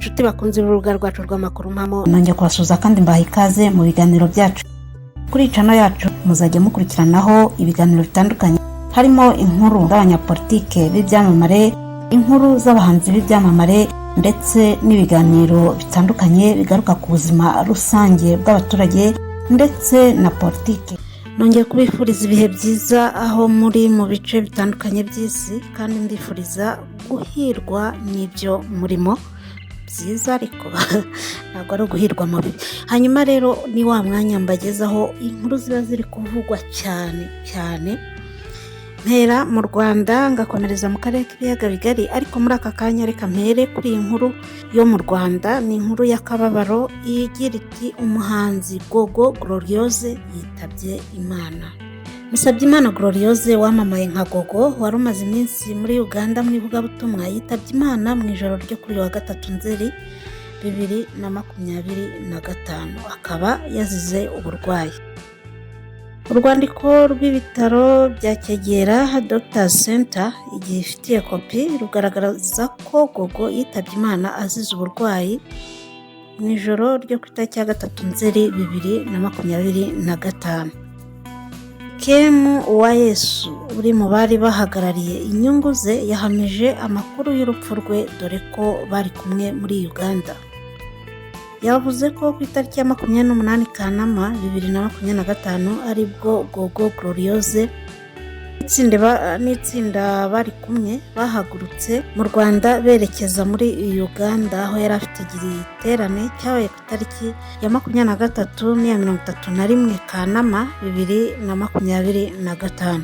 inshuti bakunze urubuga rwacu rw'amakuru mpamo, nongeye kubasuhuza kandi mbaha ikaze mu biganiro byacu. Kuri channel yacu muzajya mukurikiranaho ibiganiro bitandukanye, harimo inkuru z'abanyapolitike b'ibyamamare, inkuru z'abahanzi b'ibyamamare, ndetse n'ibiganiro bitandukanye bigaruka ku buzima rusange bw'abaturage ndetse na politike. nongeye kubifuriza ibihe byiza aho muri mu bice bitandukanye by'isi, kandi ndifuriza guhirwa n'ibyo murimo byiza, ariko ntabwo ari uguhirwa mu bibi. Hanyuma rero ni wa mwanya mbagezaho inkuru ziba ziri kuvugwa cyane cyane, mpera mu Rwanda ngakomereza mu karere k'ibiyaga bigari, ariko muri aka kanya reka mpere kuri iyi nkuru yo mu Rwanda. Ni inkuru y'akababaro igira iti umuhanzi Gogo Gloriose yitabye Imana. Musabyimana Gloriose wamamaye nka Gogo wari umaze iminsi muri Uganda mu ivugabutumwa yitabye Imana mu ijoro ryo kuri wa 3 Nzeri 2025, akaba yazize uburwayi. Urwandiko rw'ibitaro bya Kegera Doctors Center igihe ifitiye kopi rugaragaza ko Gogo yitabye Imana azize uburwayi mu ijoro ryo ku itariki ya 3 Nzeri 2025. Kemu Uwayesu uri mu bari bahagarariye inyungu ze yahamije amakuru y'urupfu rwe, dore ko bari kumwe muri Uganda. Yavuze ko ku itariki ya 28 Kanama 2025 aribwo Gogo Gloriose n'itsinda bari kumwe bahagurutse mu Rwanda berekeza muri Uganda, aho yari afite igiterane cyabaye ku itariki ya 23 n'iya 31 Kanama 2025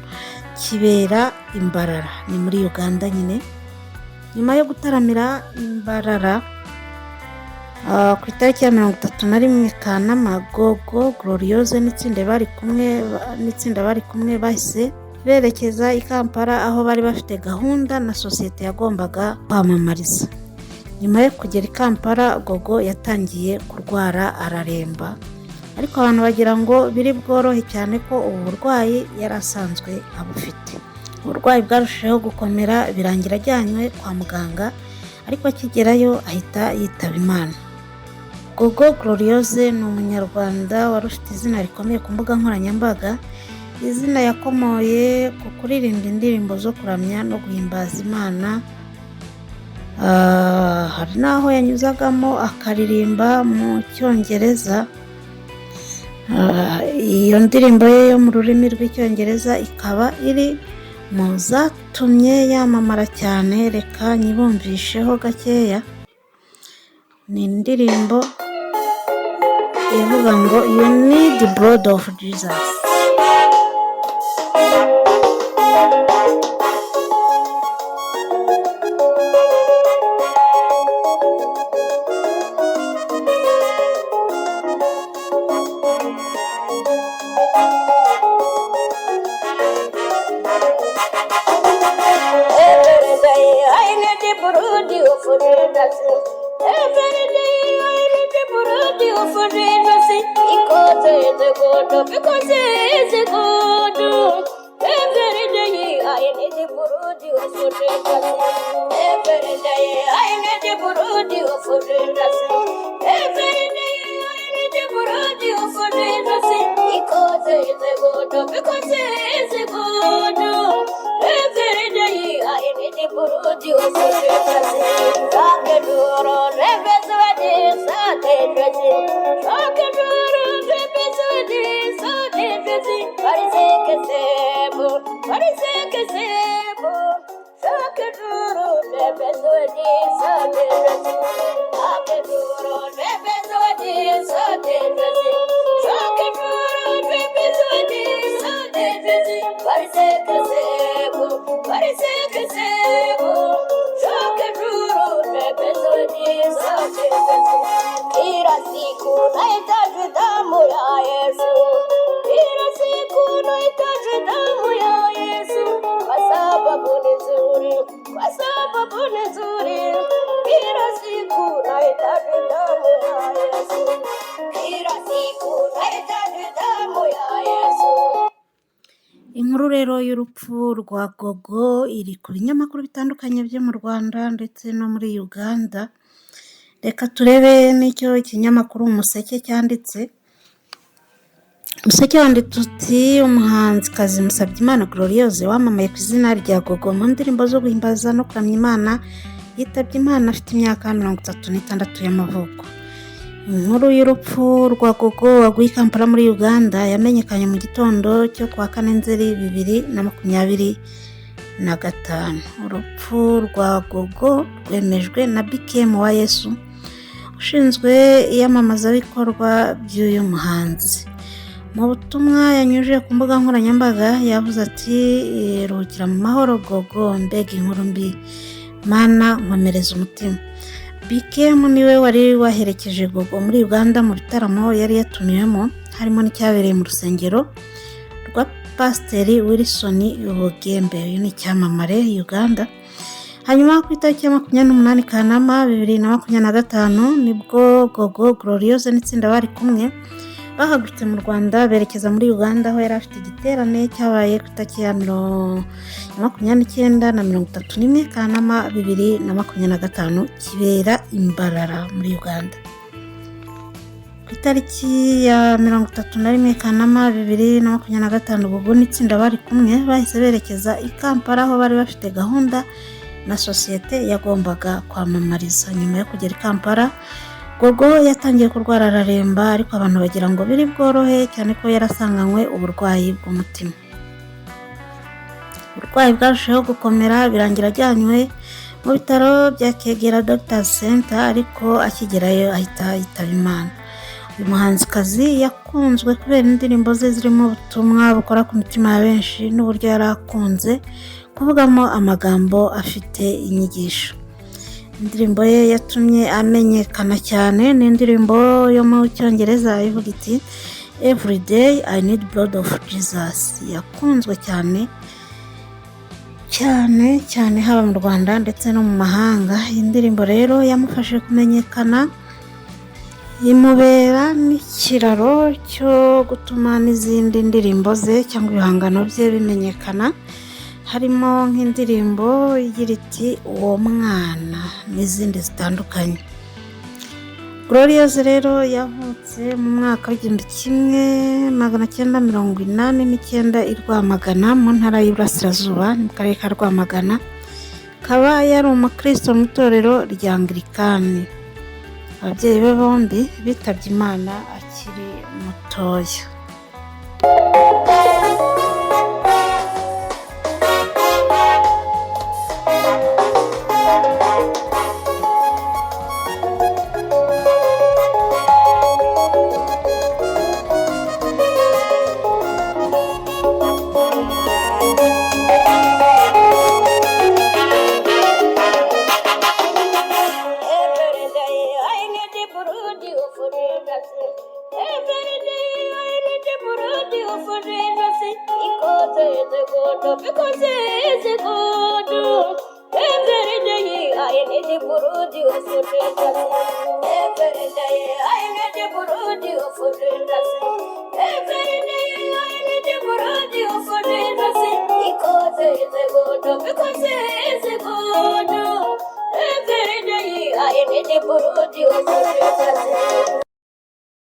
kibera Imbarara, ni muri Uganda nyine. Nyuma yo gutaramira Imbarara ku itariki ya 31 Kanama, Gogo Gloriose n'itsinda bari kumwe bahise berekeza i Kampala, aho bari bafite gahunda na sosiyete yagombaga kwamamariza. Nyuma yo kugera i Kampala, Gogo yatangiye kurwara araremba, ariko abantu bagira ngo biri bworohe cyane ko ubu burwayi yari asanzwe abufite. Uburwayi bwarushijeho gukomera birangira ajyanywe kwa muganga, ariko akigerayo ahita yitaba Imana. Gogo Gloriose ni umunyarwanda wari ufite izina rikomeye ku mbuga nkoranyambaga. Izina yakomoye ku kuririmba indirimbo zo kuramya no guhimbaza Imana. Hari n'aho yanyuzagamo akaririmba mu Cyongereza. Iyo ndirimbo ye yo mu rurimi rw'Icyongereza ikaba iri mu zatumye yamamara cyane. Reka nyibumvisheho gakeya. Ni indirimbo ivuga ngo you need the blood of Jesus. Because it's a good every day I need the Burudi of every day I need the Burudi of every day I need the Burudi of because it's a good every day I need the Burudi of Inkuru rero y'urupfu rwa Gogo iri ku binyamakuru bitandukanye byo mu Rwanda ndetse no muri Uganda. reka turebe n'icyo ikinyamakuru Umuseke cyanditse. Umuseke wanditse uti umuhanzikazi Musabyimana Gloriose wamamaye ku izina rya Gogo mu ndirimbo zo guhimbaza no kuramya Imana yitabye Imana afite imyaka 36 y'amavuko. Inkuru y'urupfu rwa Gogo waguye i Kampala muri Uganda yamenyekanye mu gitondo cyo kuwa 4 Nzeri 2025. Urupfu rwa Gogo rwemejwe na BKM wa Yesu ushinzwe iyamamazabikorwa by'uyu muhanzi. Mu butumwa yanyujije ku mbuga nkoranyambaga yavuze ati ruhukira mu mahoro Gogo, mbega inkuru mbi, Mana nkomereza umutima. BKM niwe wari waherekeje Gogo muri Uganda mu bitaramo yari yatumiwemo, harimo n'icyabereye mu rusengero rwa Pasiteri Wilson Bugembe, uyu ni icyamamare Uganda. Hanyuma ku itariki ya 28 Kanama 2025 nibwo Gogo Gloriose n'itsinda bari kumwe bahagurutse mu Rwanda berekeza muri Uganda, aho yari afite igiterane cyabaye ku itariki ya 29 na 31 Kanama 2025 kibera Imbarara muri Uganda. Ku itariki ya 31 Kanama 2025 Gogo n'itsinda bari kumwe bahise berekeza i Kampala, aho bari bafite gahunda na sosiyete yagombaga kwamamariza. Nyuma yo kugera i Kampala, Gogo yatangiye kurwara araremba, ariko abantu bagira ngo biri bworohe cyane ko yarasanganywe uburwayi bw'umutima. Uburwayi bwarushaho gukomera birangira ajyanywe mu bitaro bya Kegera Doctors Center, ariko akigerayo ahita yitaba Imana. Uyu muhanzikazi yakunzwe kubera indirimbo ze zirimo ubutumwa bukora ku mitima ya benshi n'uburyo yari akunze kuvugamo amagambo afite inyigisho. Indirimbo ye yatumye amenyekana cyane ni indirimbo yo mu Cyongereza ivuga iti Every day I need blood of Jesus. Yakunzwe cyane haba mu Rwanda ndetse no mu mahanga. Iyi ndirimbo rero yamufashe kumenyekana, imubera n'ikiraro cyo gutuma n'izindi ndirimbo ze cyangwa ibihangano bye bimenyekana, harimo nk'indirimbo igira iti uwo mwana n'izindi zitandukanye. Gloriose rero yavutse mu mwaka w'1989 i Rwamagana mu ntara y'Iburasirazuba mu karere ka Rwamagana. Akaba yari umukristo mu itorero rya Anglikani. Ababyeyi be bombi bitabye Imana akiri mutoya. Because it's a good every day I need to produce for every day I need to produce for every day I need to produce for because it's a good every day I need to produce for